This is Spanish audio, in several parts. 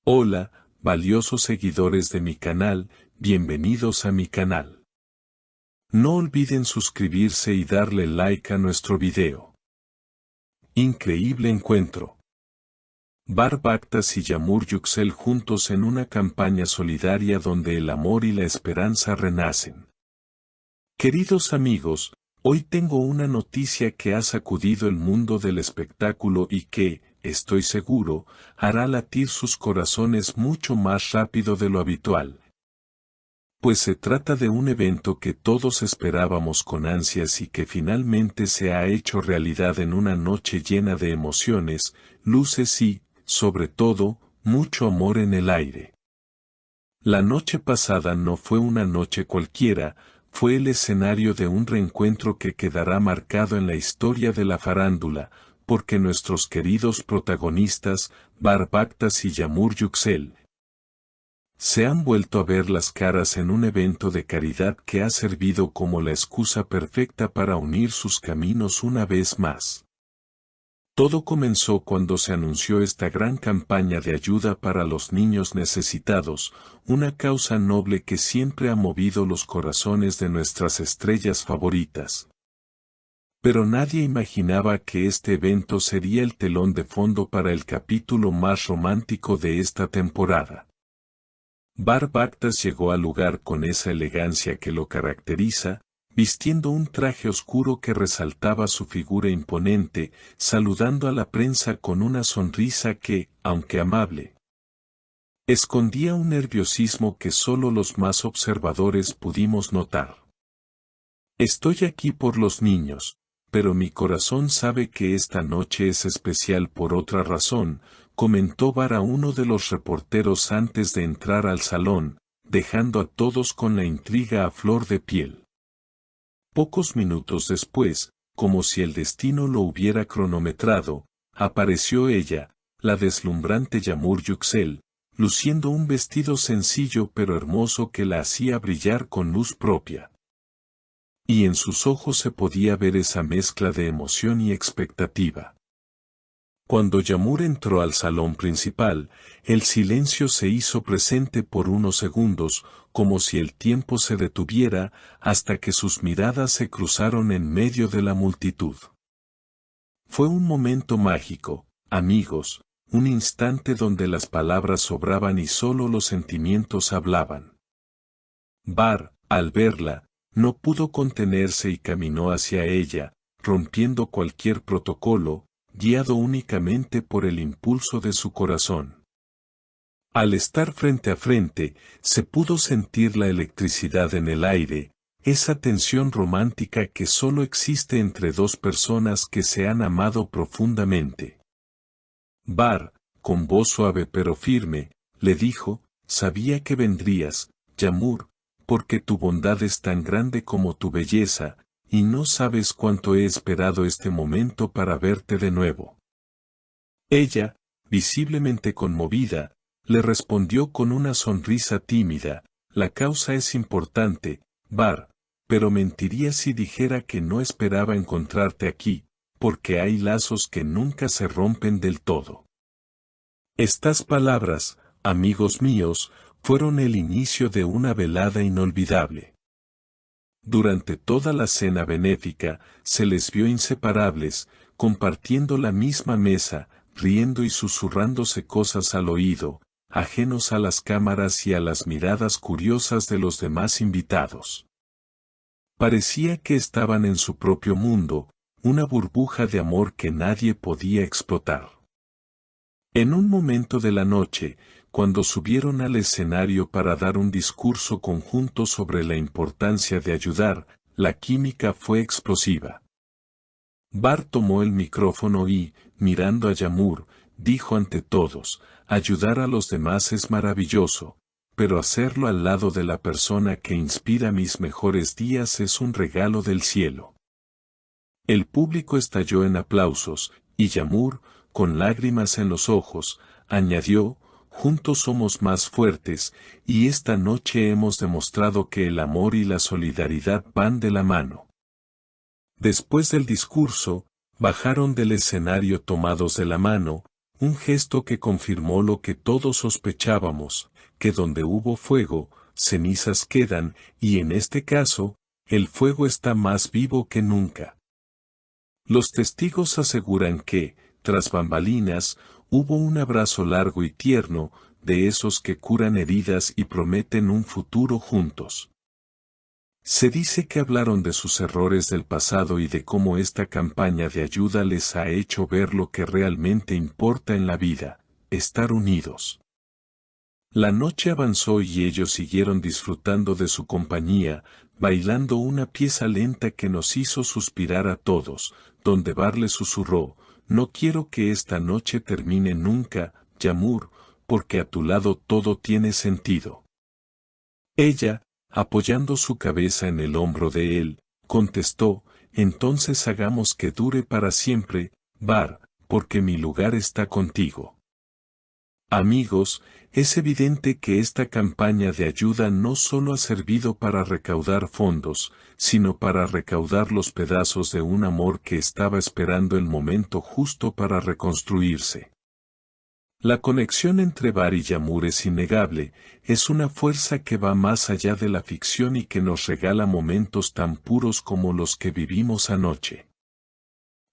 Hola, valiosos seguidores de mi canal, bienvenidos a mi canal. No olviden suscribirse y darle like a nuestro video. Increíble encuentro. Bar Baktas y Yamur Yüksel juntos en una campaña solidaria donde el amor y la esperanza renacen. Queridos amigos, hoy tengo una noticia que ha sacudido el mundo del espectáculo y que, estoy seguro, hará latir sus corazones mucho más rápido de lo habitual. Pues se trata de un evento que todos esperábamos con ansias y que finalmente se ha hecho realidad en una noche llena de emociones, luces y, sobre todo, mucho amor en el aire. La noche pasada no fue una noche cualquiera, fue el escenario de un reencuentro que quedará marcado en la historia de la farándula, porque nuestros queridos protagonistas, Bar Baktas y Yamur Yüksel, se han vuelto a ver las caras en un evento de caridad que ha servido como la excusa perfecta para unir sus caminos una vez más. Todo comenzó cuando se anunció esta gran campaña de ayuda para los niños necesitados, una causa noble que siempre ha movido los corazones de nuestras estrellas favoritas. Pero nadie imaginaba que este evento sería el telón de fondo para el capítulo más romántico de esta temporada. Bar Baktas llegó al lugar con esa elegancia que lo caracteriza, vistiendo un traje oscuro que resaltaba su figura imponente, saludando a la prensa con una sonrisa que, aunque amable, escondía un nerviosismo que solo los más observadores pudimos notar. Estoy aquí por los niños, pero mi corazón sabe que esta noche es especial por otra razón, comentó Bar a uno de los reporteros antes de entrar al salón, dejando a todos con la intriga a flor de piel. Pocos minutos después, como si el destino lo hubiera cronometrado, apareció ella, la deslumbrante Yamur Yüksel, luciendo un vestido sencillo pero hermoso que la hacía brillar con luz propia. Y en sus ojos se podía ver esa mezcla de emoción y expectativa. Cuando Yamur entró al salón principal, el silencio se hizo presente por unos segundos, como si el tiempo se detuviera, hasta que sus miradas se cruzaron en medio de la multitud. Fue un momento mágico, amigos, un instante donde las palabras sobraban y solo los sentimientos hablaban. Bar, al verla, no pudo contenerse y caminó hacia ella, rompiendo cualquier protocolo, guiado únicamente por el impulso de su corazón. Al estar frente a frente, se pudo sentir la electricidad en el aire, esa tensión romántica que solo existe entre dos personas que se han amado profundamente. Bar, con voz suave pero firme, le dijo, sabía que vendrías, Yamur, porque tu bondad es tan grande como tu belleza, y no sabes cuánto he esperado este momento para verte de nuevo. Ella, visiblemente conmovida, le respondió con una sonrisa tímida, la causa es importante, Bar, pero mentiría si dijera que no esperaba encontrarte aquí, porque hay lazos que nunca se rompen del todo. Estas palabras, amigos míos, fueron el inicio de una velada inolvidable. Durante toda la cena benéfica, se les vio inseparables, compartiendo la misma mesa, riendo y susurrándose cosas al oído, ajenos a las cámaras y a las miradas curiosas de los demás invitados. Parecía que estaban en su propio mundo, una burbuja de amor que nadie podía explotar. En un momento de la noche, cuando subieron al escenario para dar un discurso conjunto sobre la importancia de ayudar, la química fue explosiva. Bar tomó el micrófono y, mirando a Yamur, dijo ante todos, ayudar a los demás es maravilloso, pero hacerlo al lado de la persona que inspira mis mejores días es un regalo del cielo. El público estalló en aplausos, y Yamur, con lágrimas en los ojos, añadió, juntos somos más fuertes, y esta noche hemos demostrado que el amor y la solidaridad van de la mano. Después del discurso, bajaron del escenario tomados de la mano, un gesto que confirmó lo que todos sospechábamos, que donde hubo fuego, cenizas quedan, y en este caso, el fuego está más vivo que nunca. Los testigos aseguran que, tras bambalinas, hubo un abrazo largo y tierno, de esos que curan heridas y prometen un futuro juntos. Se dice que hablaron de sus errores del pasado y de cómo esta campaña de ayuda les ha hecho ver lo que realmente importa en la vida, estar unidos. La noche avanzó y ellos siguieron disfrutando de su compañía, bailando una pieza lenta que nos hizo suspirar a todos, donde Bar le susurró: «No quiero que esta noche termine nunca, Yamur, porque a tu lado todo tiene sentido». Ella, apoyando su cabeza en el hombro de él, contestó: «Entonces hagamos que dure para siempre, Bar, porque mi lugar está contigo». Amigos, es evidente que esta campaña de ayuda no solo ha servido para recaudar fondos, sino para recaudar los pedazos de un amor que estaba esperando el momento justo para reconstruirse. La conexión entre Bar y Yamur es innegable, es una fuerza que va más allá de la ficción y que nos regala momentos tan puros como los que vivimos anoche.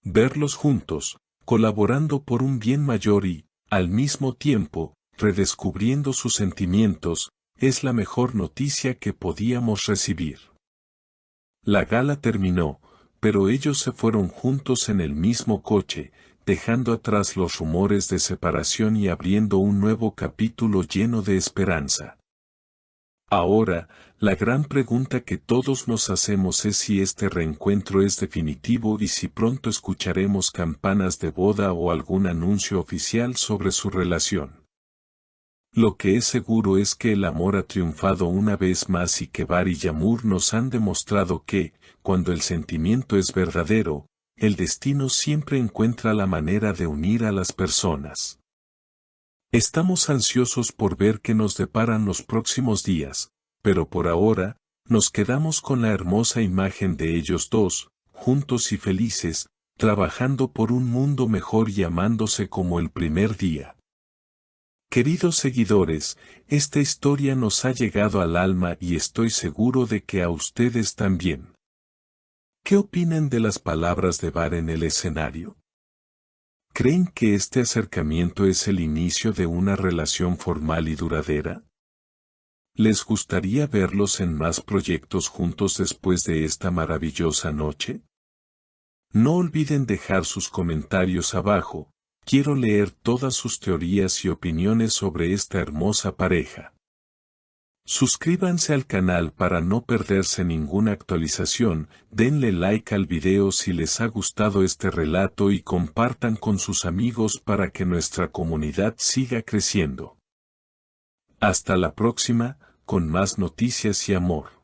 Verlos juntos, colaborando por un bien mayor y, al mismo tiempo, redescubriendo sus sentimientos, es la mejor noticia que podíamos recibir. La gala terminó, pero ellos se fueron juntos en el mismo coche, dejando atrás los rumores de separación y abriendo un nuevo capítulo lleno de esperanza. Ahora, la gran pregunta que todos nos hacemos es si este reencuentro es definitivo y si pronto escucharemos campanas de boda o algún anuncio oficial sobre su relación. Lo que es seguro es que el amor ha triunfado una vez más y que Bar y Yamur nos han demostrado que, cuando el sentimiento es verdadero, el destino siempre encuentra la manera de unir a las personas. Estamos ansiosos por ver qué nos deparan los próximos días, pero por ahora, nos quedamos con la hermosa imagen de ellos dos, juntos y felices, trabajando por un mundo mejor y amándose como el primer día. Queridos seguidores, esta historia nos ha llegado al alma y estoy seguro de que a ustedes también. ¿Qué opinan de las palabras de Bar en el escenario? ¿Creen que este acercamiento es el inicio de una relación formal y duradera? ¿Les gustaría verlos en más proyectos juntos después de esta maravillosa noche? No olviden dejar sus comentarios abajo, quiero leer todas sus teorías y opiniones sobre esta hermosa pareja. Suscríbanse al canal para no perderse ninguna actualización, denle like al video si les ha gustado este relato y compartan con sus amigos para que nuestra comunidad siga creciendo. Hasta la próxima, con más noticias y amor.